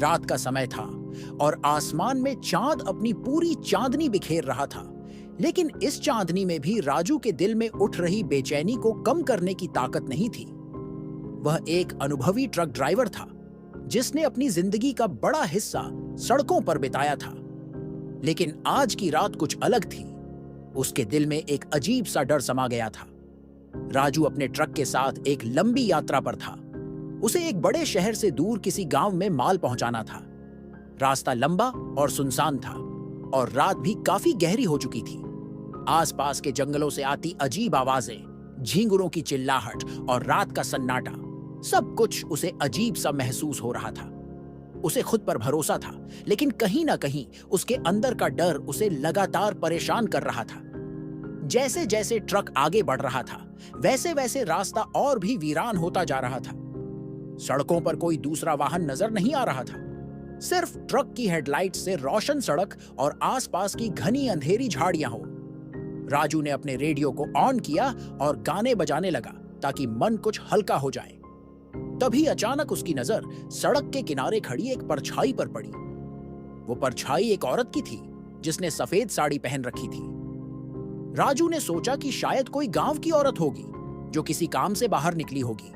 रात का समय था और आसमान में चांद अपनी पूरी चांदनी बिखेर रहा था। लेकिन इस चांदनी में भी राजू के दिल में उठ रही बेचैनी को कम करने की ताकत नहीं थी। वह एक अनुभवी ट्रक ड्राइवर था जिसने अपनी जिंदगी का बड़ा हिस्सा सड़कों पर बिताया था। लेकिन आज की रात कुछ अलग थी। उसके दिल में एक अजीब सा डर समा गया था। राजू अपने ट्रक के साथ एक लंबी यात्रा पर था। उसे एक बड़े शहर से दूर किसी गांव में माल पहुंचाना था। रास्ता लंबा और सुनसान था और रात भी काफी गहरी हो चुकी थी। आसपास के जंगलों से आती अजीब आवाजें, झींगुरों की चिल्लाहट और रात का सन्नाटा, सब कुछ उसे अजीब सा महसूस हो रहा था। उसे खुद पर भरोसा था, लेकिन कहीं ना कहीं उसके अंदर का डर उसे लगातार परेशान कर रहा था। जैसे जैसे ट्रक आगे बढ़ रहा था, वैसे वैसे रास्ता और भी वीरान होता जा रहा था। सड़कों पर कोई दूसरा वाहन नजर नहीं आ रहा था। सिर्फ ट्रक की हेडलाइट से रोशन सड़क और आसपास की घनी अंधेरी झाड़ियां हो। राजू ने अपने रेडियो को ऑन किया और गाने बजाने लगा ताकि मन कुछ हल्का हो जाए। तभी अचानक उसकी नजर सड़क के किनारे खड़ी एक परछाई पर पड़ी। वो परछाई एक औरत की थी जिसने सफेद साड़ी पहन रखी थी। राजू ने सोचा कि शायद कोई गांव की औरत होगी जो किसी काम से बाहर निकली होगी।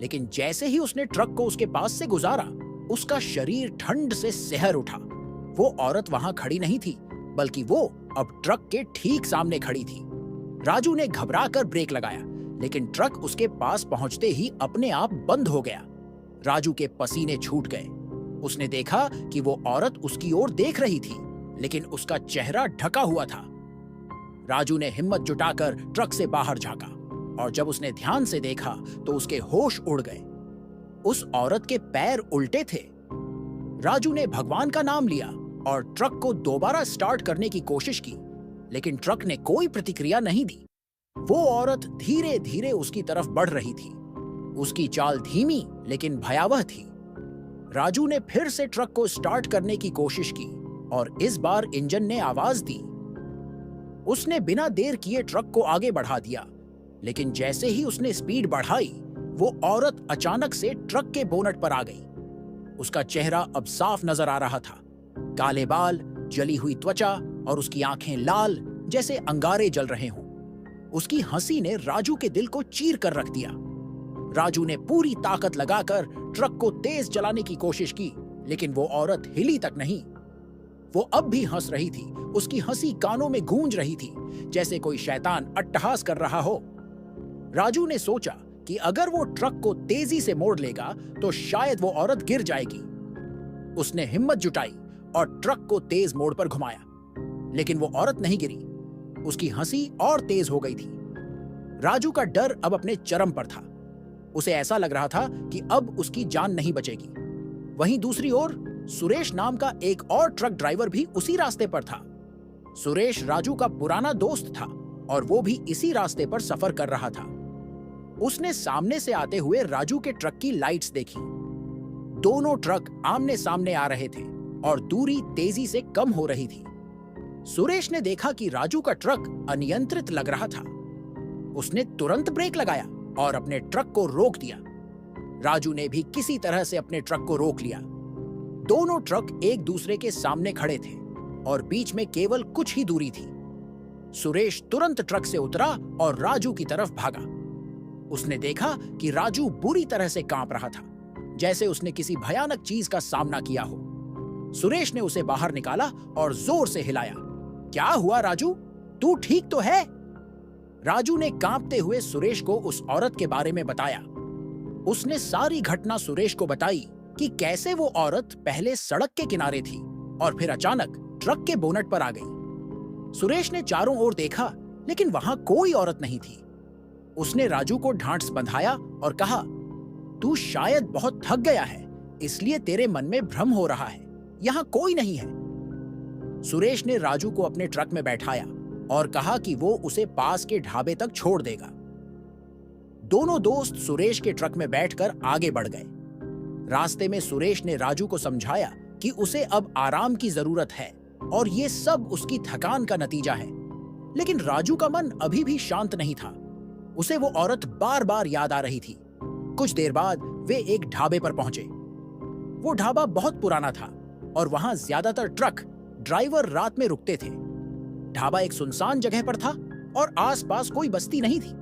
लेकिन जैसे ही उसने ट्रक को उसके पास से गुजारा, उसका शरीर ठंड से सिहर उठा। वो औरत वहां खड़ी नहीं थी, बल्कि वो अब ट्रक के ठीक सामने खड़ी थी। राजू ने घबराकर ब्रेक लगाया, लेकिन ट्रक उसके पास पहुंचते ही अपने आप बंद हो गया। राजू के पसीने छूट गए। उसने देखा कि वो औरत उसकी ओर देख रही थी, लेकिन उसका चेहरा ढका हुआ था। राजू ने हिम्मत जुटाकर ट्रक से बाहर झांका और जब उसने ध्यान से देखा तो उसके होश उड़ गए। उस औरत के पैर उल्टे थे। राजू ने भगवान का नाम लिया और ट्रक को दोबारा स्टार्ट करने की कोशिश की, लेकिन ट्रक ने कोई प्रतिक्रिया नहीं दी। वो औरत धीरे धीरे उसकी तरफ बढ़ रही थी। उसकी चाल धीमी लेकिन भयावह थी। राजू ने फिर से ट्रक को स्टार्ट करने की कोशिश की और इस बार इंजन ने आवाज दी। उसने बिना देर किए ट्रक को आगे बढ़ा दिया, लेकिन जैसे ही उसने स्पीड बढ़ाई, वो औरत अचानक से ट्रक के बोनट पर आ गई। उसका चेहरा अब साफ नजर आ रहा था। काले बाल, जली हुई त्वचा और उसकी आंखें लाल जैसे अंगारे जल रहे हों। उसकी हंसी ने राजू के दिल को चीर कर रख दिया। राजू ने पूरी ताकत लगाकर ट्रक को तेज चलाने की कोशिश की, लेकिन वो औरत हिली तक नहीं। वो अब भी हंस रही थी। उसकी हंसी कानों में गूंज रही थी, जैसे कोई शैतान अट्टहास कर रहा हो। राजू ने सोचा कि अगर वो ट्रक को तेजी से मोड़ लेगा तो शायद वो औरत गिर जाएगी। उसने हिम्मत जुटाई और ट्रक को तेज मोड़ पर घुमाया, लेकिन वो औरत नहीं गिरी। उसकी हंसी और तेज हो गई थी। राजू का डर अब अपने चरम पर था। उसे ऐसा लग रहा था कि अब उसकी जान नहीं बचेगी। वहीं दूसरी ओर सुरेश नाम का एक और ट्रक ड्राइवर भी उसी रास्ते पर था। सुरेश राजू का पुराना दोस्त था और वो भी इसी रास्ते पर सफर कर रहा था। उसने सामने से आते हुए राजू के ट्रक की लाइट्स देखी। दोनों ट्रक आमने सामने आ रहे थे और दूरी तेजी से कम हो रही थी। सुरेश ने देखा कि राजू का ट्रक अनियंत्रित लग रहा था। उसने तुरंत ब्रेक लगाया और अपने ट्रक को रोक दिया। राजू ने भी किसी तरह से अपने ट्रक को रोक लिया। दोनों ट्रक एक दूसरे के सामने खड़े थे और बीच में केवल कुछ ही दूरी थी। सुरेश तुरंत ट्रक से उतरा और राजू की तरफ भागा। उसने देखा कि राजू बुरी तरह से कांप रहा था, जैसे उसने किसी भयानक चीज का सामना किया हो। सुरेश ने उसे बाहर निकाला और जोर से हिलाया। क्या हुआ राजू, तू ठीक तो है? राजू ने कांपते हुए सुरेश को उस औरत के बारे में बताया। उसने सारी घटना सुरेश को बताई कि कैसे वो औरत पहले सड़क के किनारे थी और फिर अचानक ट्रक के बोनट पर आ गई। सुरेश ने चारों ओर देखा, लेकिन वहां कोई औरत नहीं थी। उसने राजू को ढांढस बंधाया और कहा, तू शायद बहुत थक गया है, इसलिए तेरे मन में भ्रम हो रहा है। यहां कोई नहीं है। सुरेश ने राजू को अपने ट्रक में बैठाया और कहा कि वो उसे पास के ढाबे तक छोड़ देगा। दोनों दोस्त सुरेश के ट्रक में बैठकर आगे बढ़ गए। रास्ते में सुरेश ने राजू को समझाया कि उसे अब आराम की जरूरत है और ये सब उसकी थकान का नतीजा है। लेकिन राजू का मन अभी भी शांत नहीं था। उसे वो औरत बार बार याद आ रही थी। कुछ देर बाद वे एक ढाबे पर पहुंचे। वो ढाबा बहुत पुराना था और वहां ज्यादातर ट्रक ड्राइवर रात में रुकते थे। ढाबा एक सुनसान जगह पर था और आसपास कोई बस्ती नहीं थी।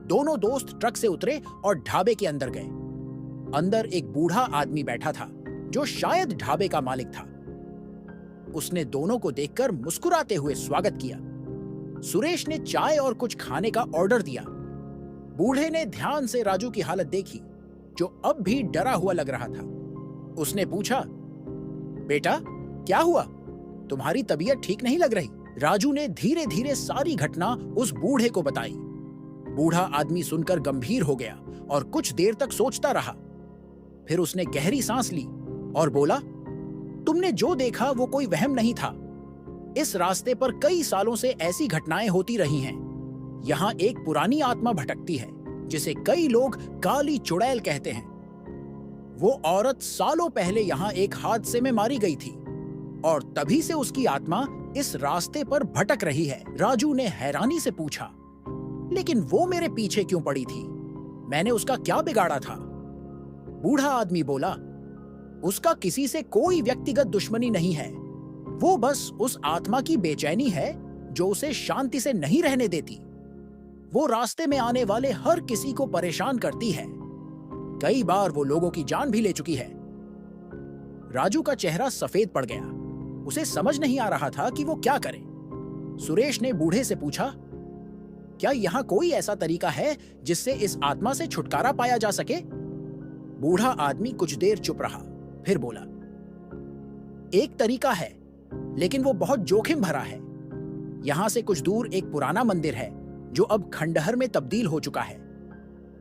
दोनों दोस्त ट्रक से उतरे और ढाबे के अंदर गए। अंदर एक बूढ़ा आदमी बैठा था जो शायद ढाबे का मालिक था। उसने दोनों को देखकर मुस्कुराते हुए स्वागत किया। सुरेश ने चाय और कुछ खाने का ऑर्डर दिया। बूढ़े ने ध्यान से राजू की हालत देखी, जो अब भी डरा हुआ लग रहा था। उसने पूछा, बेटा क्या हुआ? तुम्हारी तबीयत ठीक नहीं लग रही। राजू ने धीरे धीरे सारी घटना उस बूढ़े को बताई। बूढ़ा आदमी सुनकर गंभीर हो गया और कुछ देर तक सोचता रहा। फिर उसने गहरी सांस ली और बोला, तुमने जो देखा वो कोई वहम नहीं था। इस रास्ते पर कई सालों से ऐसी घटनाएं होती रही हैं। यहाँ एक पुरानी आत्मा भटकती है जिसे कई लोग काली चुड़ैल कहते हैं। वो औरत सालों पहले यहाँ एक हादसे में मारी गई थी और तभी से उसकी आत्मा इस रास्ते पर भटक रही है। राजू ने हैरानी से पूछा, लेकिन वो मेरे पीछे क्यों पड़ी थी? मैंने उसका क्या बिगाड़ा था? बूढ़ा आदमी बोला, उसका किसी से कोई व्यक्तिगत दुश्मनी नहीं है। वो बस उस आत्मा की बेचैनी है जो उसे शांति से नहीं रहने देती। वो रास्ते में आने वाले हर किसी को परेशान करती है। कई बार वो लोगों की जान भी ले चुकी है। राजू का चेहरा सफेद पड़ गया। उसे समझ नहीं आ रहा था कि वो क्या करे। सुरेश ने बूढ़े से पूछा, क्या यहाँ कोई ऐसा तरीका है जिससे इस आत्मा से छुटकारा पाया जा सके? बूढ़ा आदमी कुछ देर चुप रहा, फिर बोला, एक तरीका है, लेकिन वो बहुत जोखिम भरा है। यहां से कुछ दूर एक पुराना मंदिर है जो अब खंडहर में तब्दील हो चुका है।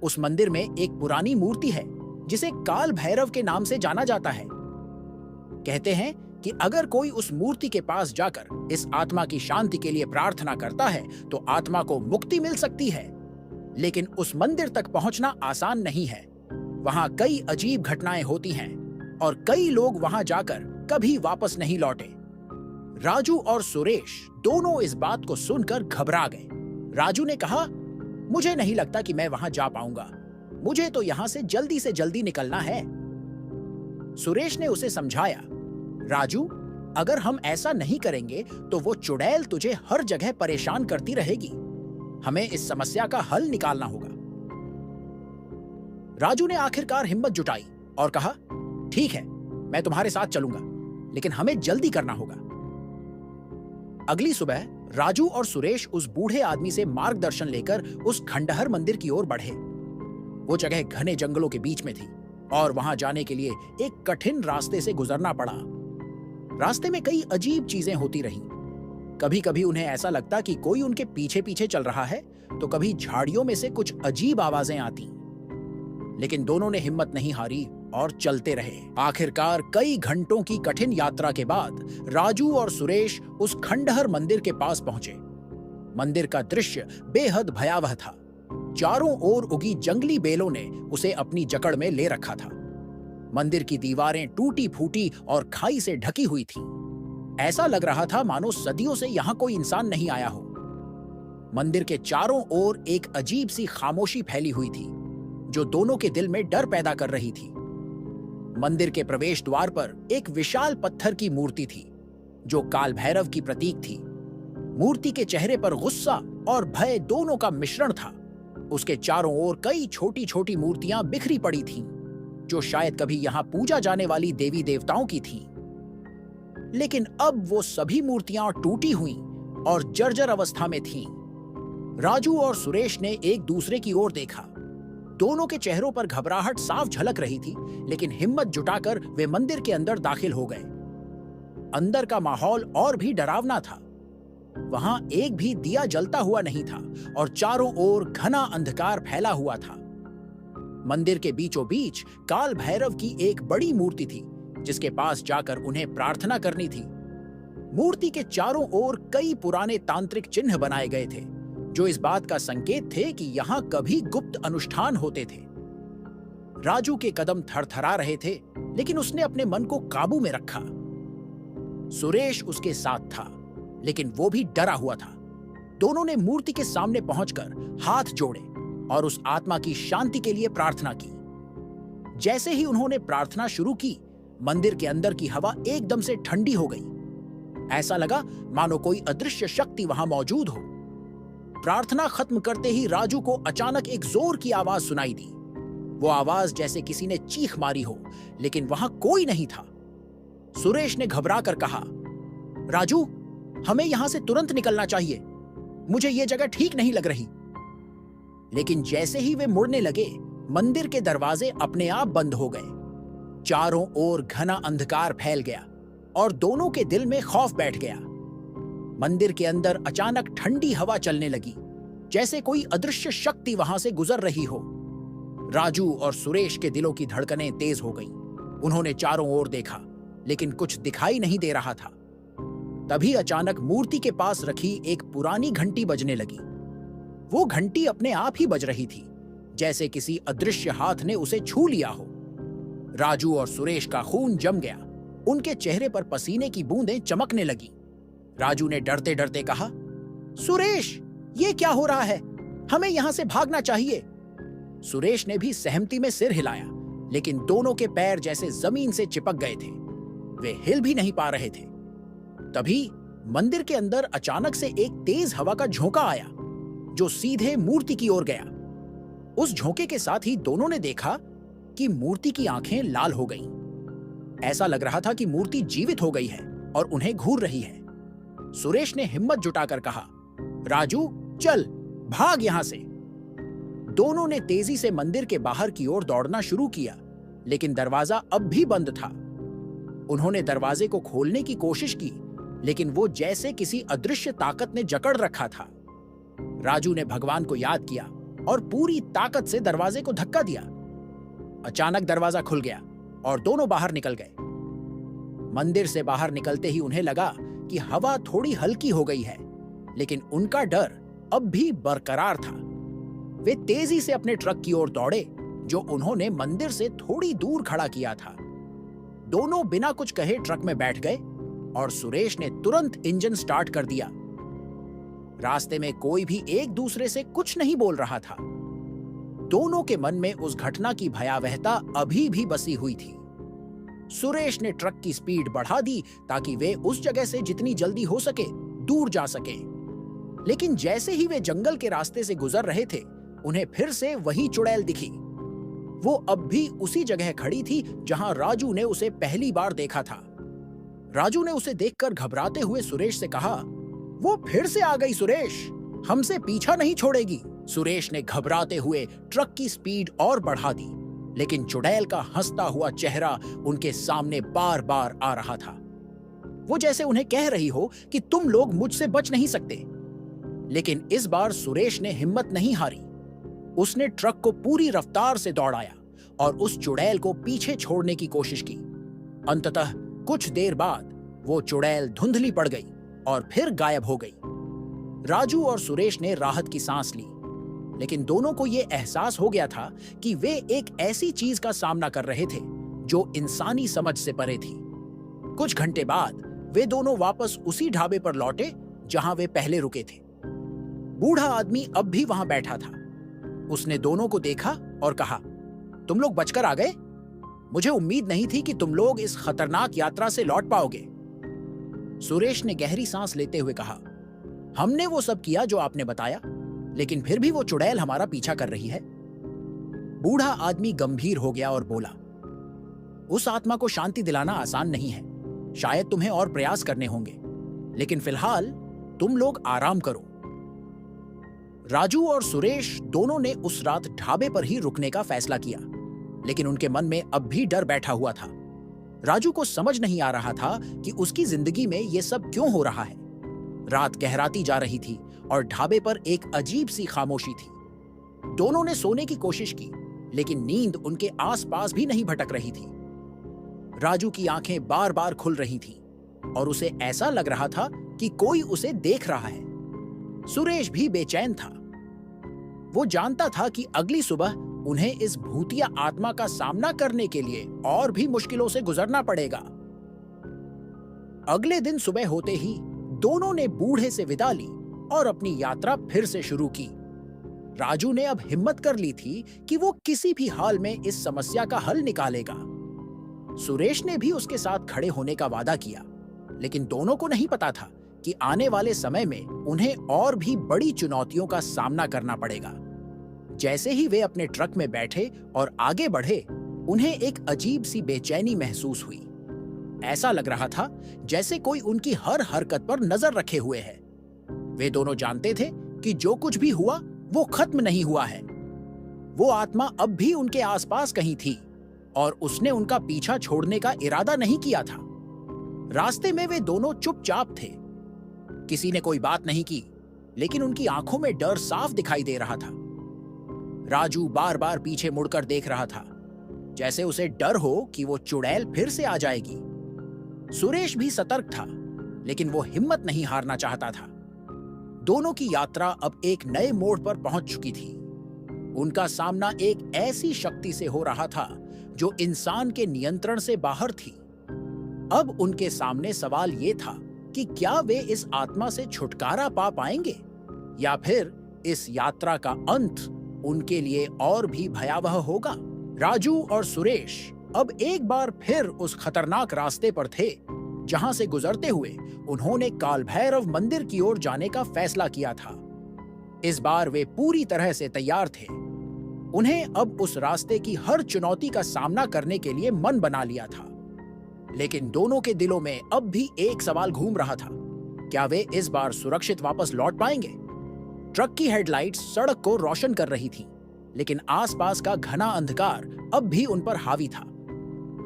उस मंदिर में एक पुरानी मूर्ति है जिसे काल भैरव के नाम से जाना जाता है। कहते हैं कि अगर कोई उस मूर्ति के पास जाकर इस आत्मा की शांति के लिए प्रार्थना करता है तो आत्मा को मुक्ति मिल सकती है। लेकिन उस मंदिर तक पहुंचना आसान नहीं है। वहां कई अजीब घटनाएं होती हैं और कई लोग वहां जाकर कभी वापस नहीं लौटे। राजू और सुरेश दोनों इस बात को सुनकर घबरा गए। राजू ने कहा, मुझे नहीं लगता कि मैं वहां जा पाऊंगा। मुझे तो यहां से जल्दी निकलना है। सुरेश ने उसे समझाया, राजू, अगर हम ऐसा नहीं करेंगे तो वो चुड़ैल तुझे हर जगह परेशान करती रहेगी। हमें इस समस्या का हल निकालना होगा। राजू ने आखिरकार हिम्मत जुटाई और कहा, ठीक है, मैं तुम्हारे साथ चलूंगा, लेकिन हमें जल्दी करना होगा। अगली सुबह राजू और सुरेश उस बूढ़े आदमी से मार्गदर्शन लेकर उस खंडहर मंदिर की ओर बढ़े। वो जगह घने जंगलों के बीच में थी और वहां जाने के लिए एक कठिन रास्ते से गुजरना पड़ा। रास्ते में कई अजीब चीजें होती रहीं। कभी कभी उन्हें ऐसा लगता कि कोई उनके पीछे पीछे चल रहा है, तो कभी झाड़ियों में से कुछ अजीब आवाजें आती। लेकिन दोनों ने हिम्मत नहीं हारी और चलते रहे। आखिरकार कई घंटों की कठिन यात्रा के बाद राजू और सुरेश उस खंडहर मंदिर के पास पहुंचे। मंदिर का दृश्य बेहद भयावह था। चारों ओर उगी जंगली बेलों ने उसे अपनी जकड़ में ले रखा था। मंदिर की दीवारें टूटी फूटी और खाई से ढकी हुई थीं। ऐसा लग रहा था मानो सदियों से यहां कोई इंसान नहीं आया हो। मंदिर के चारों ओर एक अजीब सी खामोशी फैली हुई थी जो दोनों के दिल में डर पैदा कर रही थी। मंदिर के प्रवेश द्वार पर एक विशाल पत्थर की मूर्ति थी जो काल भैरव की प्रतीक थी। मूर्ति के चेहरे पर गुस्सा और भय दोनों का मिश्रण था। उसके चारों ओर कई छोटी छोटी मूर्तियां बिखरी पड़ी थीं, जो शायद कभी यहां पूजा जाने वाली देवी देवताओं की थीं। लेकिन अब वो सभी मूर्तियां टूटी हुई और जर्जर अवस्था में थीं। राजू और सुरेश ने एक दूसरे की ओर देखा। दोनों के चेहरों पर घबराहट साफ झलक रही थी, लेकिन हिम्मत जुटाकर वे मंदिर के अंदर दाखिल हो गए। अंदर का माहौल और भी डरावना था। वहां एक भी दिया जलता हुआ नहीं था और चारों ओर घना अंधकार फैला हुआ था। मंदिर के बीचों बीच काल भैरव की एक बड़ी मूर्ति थी जिसके पास जाकर उन्हें प्रार्थना करनी थी। मूर्ति के चारों ओर कई पुराने तांत्रिक चिन्ह बनाए गए थे जो इस बात का संकेत थे कि यहां कभी गुप्त अनुष्ठान होते थे। राजू के कदम थरथरा रहे थे, लेकिन उसने अपने मन को काबू में रखा। सुरेश उसके साथ था, लेकिन वो भी डरा हुआ था। दोनों ने मूर्ति के सामने पहुंचकर हाथ जोड़े और उस आत्मा की शांति के लिए प्रार्थना की। जैसे ही उन्होंने प्रार्थना शुरू की, मंदिर के अंदर की हवा एकदम से ठंडी हो गई। ऐसा लगा मानो कोई अदृश्य शक्ति वहां मौजूद हो। प्रार्थना खत्म करते ही राजू को अचानक एक जोर की आवाज सुनाई दी। वो आवाज जैसे किसी ने चीख मारी हो, लेकिन वहां कोई नहीं था। सुरेश ने घबरा कर कहा, राजू, हमें यहां से तुरंत निकलना चाहिए। मुझे यह जगह ठीक नहीं लग रही। लेकिन जैसे ही वे मुड़ने लगे, मंदिर के दरवाजे अपने आप बंद हो गए। चारों ओर घना अंधकार फैल गया और दोनों के दिल में खौफ बैठ गया। मंदिर के अंदर अचानक ठंडी हवा चलने लगी, जैसे कोई अदृश्य शक्ति वहां से गुजर रही हो। राजू और सुरेश के दिलों की धड़कनें तेज हो गईं। उन्होंने चारों ओर देखा, लेकिन कुछ दिखाई नहीं दे रहा था। तभी अचानक मूर्ति के पास रखी एक पुरानी घंटी बजने लगी। वो घंटी अपने आप ही बज रही थी, जैसे किसी अदृश्य हाथ ने उसे छू लिया हो। राजू और सुरेश का खून जम गया। उनके चेहरे पर पसीने की बूंदें चमकने लगी। राजू ने डरते डरते कहा, सुरेश, ये क्या हो रहा है? हमें यहां से भागना चाहिए। सुरेश ने भी सहमति में सिर हिलाया, लेकिन दोनों के पैर जैसे जमीन से चिपक गए थे। वे हिल भी नहीं पा रहे थे। तभी मंदिर के अंदर अचानक से एक तेज हवा का झोंका आया, जो सीधे मूर्ति की ओर गया। उस झोंके के साथ ही दोनों ने देखा कि मूर्ति की आंखें लाल हो गईं। ऐसा लग रहा था कि मूर्ति जीवित हो गई है और उन्हें घूर रही है। सुरेश ने हिम्मत जुटाकर कहा, राजू, चल, भाग यहां से। दोनों ने तेजी से मंदिर के बाहर की ओर दौड़ना शुरू किया, लेकिन दरवाजा अब भी बंद था। उन्होंने दरवाजे को खोलने की कोशिश की, लेकिन वो जैसे किसी अदृश्य ताकत ने जकड़ रखा था। राजू ने भगवान को याद किया और पूरी ताकत से दरवाजे को धक्का दिया। अचानक दरवाजा खुल गया और दोनों बाहर निकल गए। मंदिर से बाहर निकलते ही उन्हें लगा कि हवा थोड़ी हल्की हो गई है, लेकिन उनका डर अब भी बरकरार था। वे तेजी से अपने ट्रक की ओर दौड़े, जो उन्होंने मंदिर से थोड़ी दूर खड़ा किया था। दोनों बिना कुछ कहे ट्रक में बैठ गए और सुरेश ने तुरंत इंजन स्टार्ट कर दिया। रास्ते में कोई भी एक दूसरे से कुछ नहीं बोल रहा था। दोनों के मन में उस घटना की भयावहता अभी भी बसी हुई थी। सुरेश ने ट्रक की स्पीड बढ़ा दी ताकि वे उस जगह से जितनी जल्दी हो सके दूर जा सके। लेकिन जैसे ही वे जंगल के रास्ते से गुजर रहे थे, उन्हें फिर से वही चुड़ैल दिखी। वो अब भी उसी जगह खड़ी थी जहां राजू ने उसे पहली बार देखा था। राजू ने उसे देखकर घबराते हुए सुरेश से कहा, वो फिर से आ गई सुरेश, हमसे पीछा नहीं छोड़ेगी। सुरेश ने घबराते हुए ट्रक की स्पीड और बढ़ा दी, लेकिन चुड़ैल का हंसता हुआ चेहरा उनके सामने बार बार आ रहा था। वो जैसे उन्हें कह रही हो कि तुम लोग मुझसे बच नहीं सकते। लेकिन इस बार सुरेश ने हिम्मत नहीं हारी। उसने ट्रक को पूरी रफ्तार से दौड़ाया और उस चुड़ैल को पीछे छोड़ने की कोशिश की। अंततः कुछ देर बाद वो चुड़ैल धुंधली पड़ गई और फिर गायब हो गई। राजू और सुरेश ने राहत की सांस ली, लेकिन दोनों को यह एहसास हो गया था कि वे एक ऐसी चीज का सामना कर रहे थे जो इंसानी समझ से परे थी। कुछ घंटे बाद वे दोनों वापस उसी ढाबे पर लौटे जहां वे पहले रुके थे। बूढ़ा आदमी अब भी वहां बैठा था। उसने दोनों को देखा और कहा, तुम लोग बचकर आ गए? मुझे उम्मीद नहीं थी कि तुम लोग इस खतरनाक यात्रा से लौट पाओगे। सुरेश ने गहरी सांस लेते हुए कहा, हमने वो सब किया जो आपने बताया, लेकिन फिर भी वो चुड़ैल हमारा पीछा कर रही है। बूढ़ा आदमी गंभीर हो गया और बोला, उस आत्मा को शांति दिलाना आसान नहीं है। शायद तुम्हें और प्रयास करने होंगे, लेकिन फिलहाल तुम लोग आराम करो। राजू और सुरेश दोनों ने उस रात ढाबे पर ही रुकने का फैसला किया, लेकिन उनके मन में अब भी डर बैठा हुआ था। राजू को समझ नहीं आ रहा था कि उसकी जिंदगी में यह सब क्यों हो रहा है। रात गहराती जा रही थी और ढाबे पर एक अजीब सी खामोशी थी। दोनों ने सोने की कोशिश की, लेकिन नींद उनके आसपास भी नहीं भटक रही थी। राजू की आंखें बार बार खुल रही थीं और उसे ऐसा लग रहा था कि कोई उसे देख रहा है। सुरेश भी बेचैन था। वो जानता था कि अगली सुबह उन्हें इस भूतिया आत्मा का सामना करने के लिए और भी मुश्किलों से गुजरना पड़ेगा। अगले दिन सुबह होते ही दोनों ने बूढ़े से विदा ली और अपनी यात्रा फिर से शुरू की। राजू ने अब हिम्मत कर ली थी कि वो किसी भी हाल में इस समस्या का हल निकालेगा। सुरेश ने भी उसके साथ खड़े होने का वादा किया, लेकिन दोनों को नहीं पता था कि आने वाले समय में उन्हें और भी बड़ी चुनौतियों का सामना करना पड़ेगा। जैसे ही वे अपने ट्रक में बैठे और आगे बढ़े, उन्हें एक अजीब सी बेचैनी महसूस हुई। ऐसा लग रहा था जैसे कोई उनकी हर हरकत पर नजर रखे हुए है। वे दोनों जानते थे कि जो कुछ भी हुआ वो खत्म नहीं हुआ है। वो आत्मा अब भी उनके आसपास कहीं थी और उसने उनका पीछा छोड़ने का इरादा नहीं किया था। रास्ते में वे दोनों चुपचाप थे। किसी ने कोई बात नहीं की, लेकिन उनकी आंखों में डर साफ दिखाई दे रहा था। राजू बार बार पीछे मुड़कर देख रहा था, जैसे उसे डर हो कि वो चुड़ैल फिर से आ जाएगी। सुरेश भी सतर्क था, लेकिन वो हिम्मत नहीं हारना चाहता था। दोनों की यात्रा अब एक नए मोड़ पर पहुंच चुकी थी। उनका सामना एक ऐसी शक्ति से हो रहा था जो इंसान के नियंत्रण से बाहर थी। अब उनके सामने सवाल यह था कि क्या वे इस आत्मा से छुटकारा पा पाएंगे, या फिर इस यात्रा का अंत उनके लिए और भी भयावह होगा। राजू और सुरेश अब एक बार फिर उस खतरनाक रास्ते पर थे जहां से गुजरते हुए उन्होंने काल भैरव मंदिर की ओर जाने का फैसला किया था। इस बार वे पूरी तरह से तैयार थे। उन्हें अब उस रास्ते की हर चुनौती का सामना करने के लिए मन बना लिया था। लेकिन दोनों के दिलों में अब भी एक सवाल घूम रहा था, क्या वे इस बार सुरक्षित वापस लौट पाएंगे? ट्रक की हेडलाइट्स सड़क को रोशन कर रही थीं, लेकिन आसपास का घना अंधकार अब भी उन पर हावी था।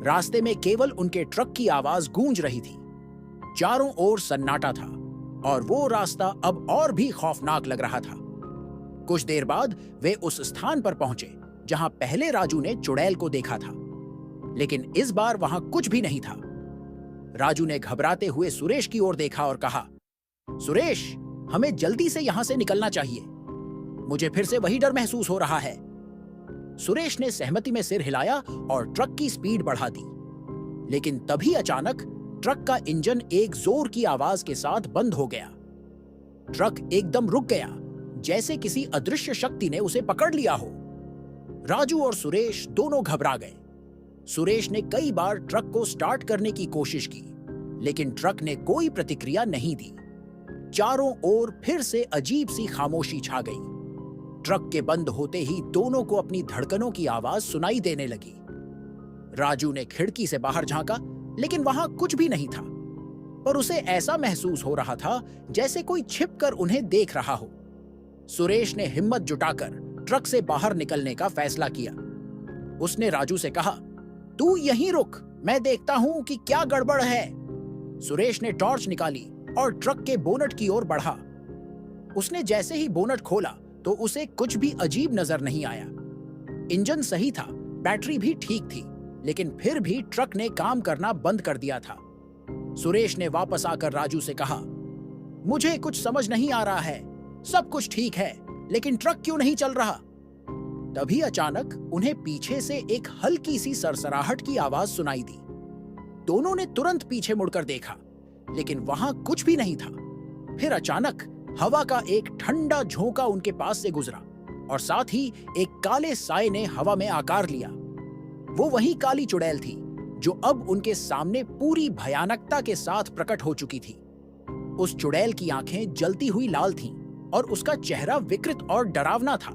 रास्ते में केवल उनके ट्रक की आवाज गूंज रही थी। चारों ओर सन्नाटा था और वो रास्ता अब और भी खौफनाक लग रहा था। कुछ देर बाद वे उस स्थान पर पहुंचे जहां पहले राजू ने चुड़ैल को देखा था, लेकिन इस बार वहां कुछ भी नहीं था। राजू ने घबराते हुए सुरेश की ओर देखा और कहा, सुरेश, हमें जल्दी से यहां से निकलना चाहिए। मुझे फिर से वही डर महसूस हो रहा है। सुरेश ने सहमति में सिर हिलाया और ट्रक की स्पीड बढ़ा दी, लेकिन तभी अचानक ट्रक का इंजन एक जोर की आवाज के साथ बंद हो गया। ट्रक एकदम रुक गया, जैसे किसी अदृश्य शक्ति ने उसे पकड़ लिया हो। राजू और सुरेश दोनों घबरा गए। सुरेश ने कई बार ट्रक को स्टार्ट करने की कोशिश की, लेकिन ट्रक ने कोई प्रतिक्रिया नहीं दी। चारों ओर फिर से अजीब सी खामोशी छा गई। ट्रक के बंद होते ही दोनों को अपनी धड़कनों की आवाज सुनाई देने लगी। राजू ने खिड़की से बाहर झांका, लेकिन वहां कुछ भी नहीं था, पर उसे ऐसा महसूस हो रहा था जैसे कोई छिपकर उन्हें देख रहा हो। सुरेश ने हिम्मत जुटाकर ट्रक से बाहर निकलने का फैसला किया। उसने राजू से कहा, तू यहीं रुक, मैं देखता हूं कि क्या गड़बड़ है। सुरेश ने टॉर्च निकाली और ट्रक के बोनट की ओर बढ़ा। उसने जैसे ही बोनट खोला तो उसे कुछ भी अजीब नजर नहीं आया। इंजन सही था, बैटरी भी ठीक थी, लेकिन फिर भी ट्रक ने काम करना बंद कर दिया था। सुरेश ने वापस आकर राजू से कहा, मुझे कुछ समझ नहीं आ रहा है। सब कुछ ठीक है, लेकिन ट्रक क्यों नहीं चल रहा? तभी अचानक उन्हें पीछे से एक हल्की सी सरसराहट की आवाज सुनाई दी। दोनों ने तुरंत पीछे मुड़कर देखा, लेकिन वहां कुछ भी नहीं था। फिर अचानक हवा का एक ठंडा झोंका उनके पास से गुजरा और साथ ही एक काले साए ने हवा में आकार लिया। वो वही काली चुड़ैल थी जो अब उनके सामने पूरी भयानकता के साथ प्रकट हो चुकी थी। उस चुड़ैल की आंखें जलती हुई लाल थीं और उसका चेहरा विकृत और डरावना था।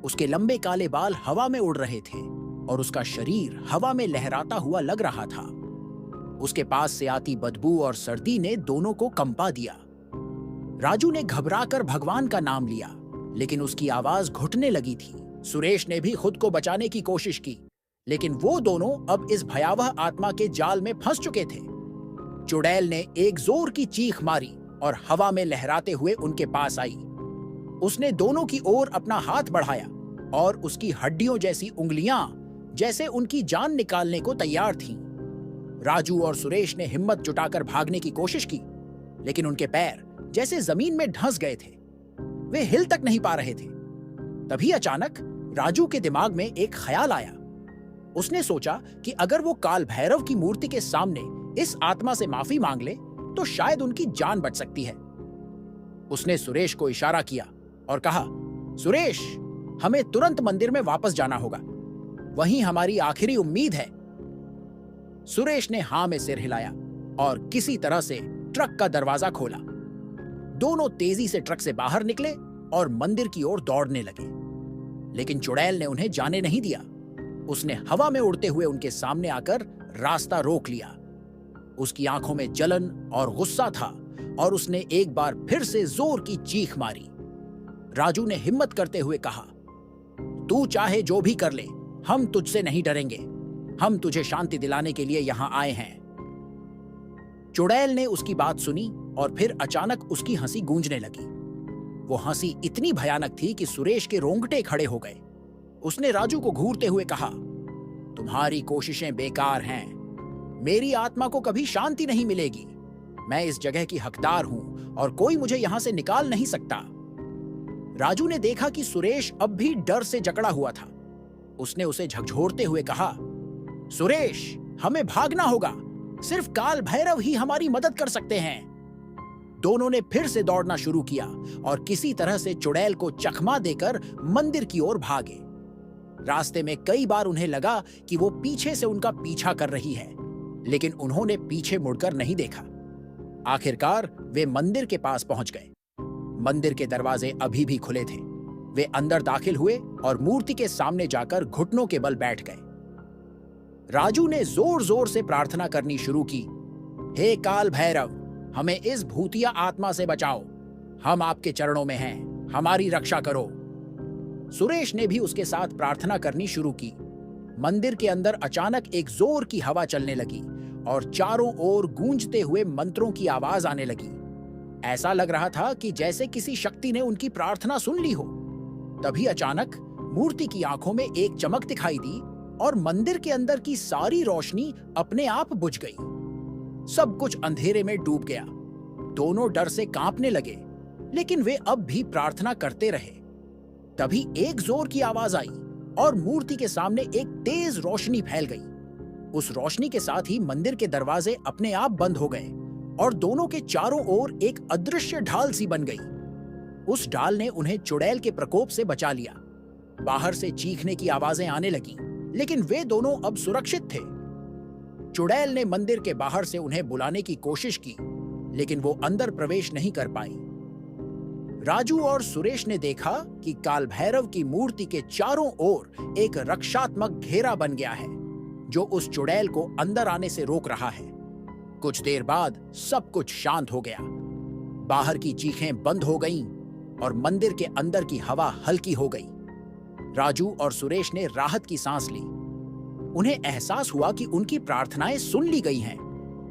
उसके लंबे काले बाल हवा में उड़ रहे थे और उसका शरीर हवा में लहराता हुआ लग रहा था। उसके पास से आती बदबू और सर्दी ने दोनों को कंपा दिया। राजू ने घबराकर भगवान का नाम लिया, लेकिन उसकी आवाज घुटने लगी थी। सुरेश ने भी खुद को बचाने की कोशिश की, लेकिन वो दोनों अब इस भयावह आत्मा के जाल में फंस चुके थे। चुड़ैल ने एक जोर की चीख मारी और हवा में लहराते हुए उनके पास आई। उसने दोनों की ओर अपना हाथ बढ़ाया और उसकी हड्डियों जैसी उंगलियां जैसे उनकी जान निकालने को तैयार थीं। राजू और सुरेश ने हिम्मत जुटाकर भागने की कोशिश की, लेकिन उनके पैर जैसे जमीन में धंस गए थे। वे हिल तक नहीं पा रहे थे। तभी अचानक राजू के दिमाग में एक ख्याल आया। उसने सोचा कि अगर वो काल भैरव की मूर्ति के सामने इस आत्मा से माफी मांग ले तो शायद उनकी जान बच सकती है। उसने सुरेश को इशारा किया और कहा, सुरेश, हमें तुरंत मंदिर में वापस जाना होगा। वहीं हमारी आखिरी उम्मीद है। सुरेश ने हां में सिर हिलाया और किसी तरह से ट्रक का दरवाजा खोला। दोनों तेजी से ट्रक से बाहर निकले और मंदिर की ओर दौड़ने लगे, लेकिन चुड़ैल ने उन्हें जाने नहीं दिया। उसने हवा में उड़ते हुए उनके सामने आकर रास्ता रोक लिया। उसकी आंखों में जलन और गुस्सा था और उसने एक बार फिर से जोर की चीख मारी। राजू ने हिम्मत करते हुए कहा, तू चाहे जो भी कर ले, हम तुझसे नहीं डरेंगे। हम तुझे शांति दिलाने के लिए यहां आए हैं। चुड़ैल ने उसकी बात सुनी और फिर अचानक उसकी हंसी गूंजने लगी। वो हंसी इतनी भयानक थी कि सुरेश के रोंगटे खड़े हो गए। उसने राजू को घूरते हुए कहा, तुम्हारी कोशिशें बेकार हैं। मेरी आत्मा को कभी शांति नहीं मिलेगी। मैं इस जगह की हकदार हूं और कोई मुझे यहां से निकाल नहीं सकता। राजू ने देखा कि सुरेश अब भी डर से जकड़ा हुआ था। उसने उसे झकझोरते हुए कहा, सुरेश, हमें भागना होगा। सिर्फ काल भैरव ही हमारी मदद कर सकते हैं। दोनों ने फिर से दौड़ना शुरू किया और किसी तरह से चुड़ैल को चकमा देकर मंदिर की ओर भागे। रास्ते में कई बार उन्हें लगा कि वो पीछे से उनका पीछा कर रही है, लेकिन उन्होंने पीछे मुड़कर नहीं देखा। आखिरकार वे मंदिर के पास पहुंच गए। मंदिर के दरवाजे अभी भी खुले थे। वे अंदर दाखिल हुए और मूर्ति के सामने जाकर घुटनों के बल बैठ गए। राजू ने जोर जोर से प्रार्थना करनी शुरू की, हे काल भैरव, हमें इस भूतिया आत्मा से बचाओ। हम आपके चरणों में हैं, हमारी रक्षा करो। सुरेश ने भी उसके साथ प्रार्थना करनी शुरू की। मंदिर के अंदर अचानक एक जोर की हवा चलने लगी और चारों ओर गूंजते हुए मंत्रों की आवाज आने लगी। ऐसा लग रहा था कि जैसे किसी शक्ति ने उनकी प्रार्थना सुन ली हो। तभी अचानक मूर्ति की आंखों में एक चमक दिखाई दी और मंदिर के अंदर की सारी रोशनी अपने आप बुझ गई। सब कुछ अंधेरे में डूब गया। दोनों डर से कांपने लगे, लेकिन वे अब भी प्रार्थना करते रहे। तभी एक जोर की आवाज आई और मूर्ति के सामने एक तेज रोशनी फैल गई। उस रोशनी के साथ ही मंदिर के दरवाजे अपने आप बंद हो गए और दोनों के चारों ओर एक अदृश्य ढाल सी बन गई। उस ढाल ने उन्हें चुड़ैल के प्रकोप से बचा लिया। बाहर से चीखने की आवाजें आने लगी, लेकिन वे दोनों अब सुरक्षित थे। चुड़ैल ने मंदिर के बाहर से उन्हें बुलाने की कोशिश की, लेकिन वो अंदर प्रवेश नहीं कर पाई। राजू और सुरेश ने देखा कि काल भैरव की मूर्ति के चारों ओर एक रक्षात्मक घेरा बन गया है, जो उस चुड़ैल को अंदर आने से रोक रहा है। कुछ देर बाद सब कुछ शांत हो गया। बाहर की चीखें बंद हो गईं और मंदिर के अंदर की हवा हल्की हो गई। राजू और सुरेश ने राहत की सांस ली। उन्हें एहसास हुआ कि उनकी प्रार्थनाएं सुन ली गई हैं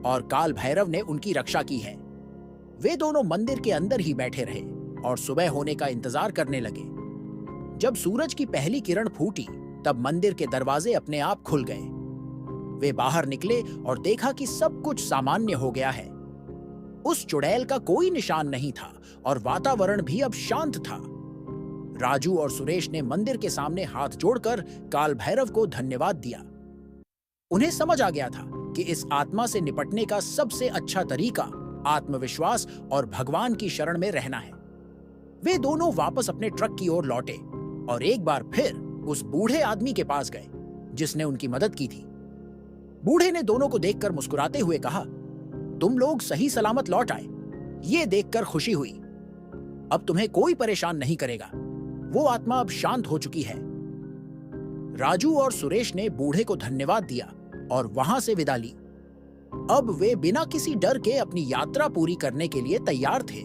और काल भैरव ने उनकी रक्षा की है। वे दोनों मंदिर के अंदर ही बैठे रहे और सुबह होने का इंतजार करने लगे। जब सूरज की पहली किरण फूटी, तब मंदिर के दरवाजे अपने आप खुल गए। वे बाहर निकले और देखा कि सब कुछ सामान्य हो गया है। उस चुड़ैल का कोई निशान नहीं था और वातावरण भी अब शांत था। राजू और सुरेश ने मंदिर के सामने हाथ जोड़कर काल भैरव को धन्यवाद दिया। उन्हें समझ आ गया था कि इस आत्मा से निपटने का सबसे अच्छा तरीका आत्मविश्वास और भगवान की शरण में रहना है। वे दोनों वापस अपने ट्रक की ओर लौटे और एक बार फिर उस बूढ़े आदमी के पास गए जिसने उनकी मदद की थी। बूढ़े ने दोनों को देखकर मुस्कुराते हुए कहा, तुम लोग सही सलामत लौट आए। ये देखकर खुशी हुई। अब तुम्हें कोई परेशान नहीं करेगा। वो आत्मा अब शांत हो चुकी है। राजू और सुरेश ने बूढ़े को धन्यवाद दिया और वहां से विदा ली। अब वे बिना किसी डर के अपनी यात्रा पूरी करने के लिए तैयार थे।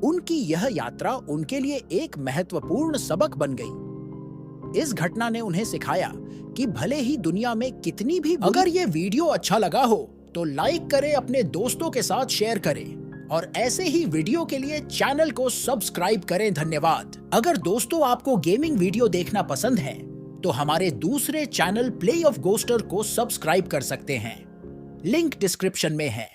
उनकी यह यात्रा उनके लिए एक महत्वपूर्ण सबक बन गई। इस घटना ने उन्हें सिखाया कि भले ही दुनिया में कितनी भी अगर ये वीडियो अच्छा लगा हो तो लाइक करें, अपने दोस्तों के साथ शेयर करें और ऐसे ही वीडियो के लिए चैनल को सब्सक्राइब करें। धन्यवाद। अगर दोस्तों आपको गेमिंग वीडियो देखना पसंद है तो हमारे दूसरे चैनल प्ले ऑफ गोस्टर को सब्सक्राइब कर सकते हैं। लिंक डिस्क्रिप्शन में है।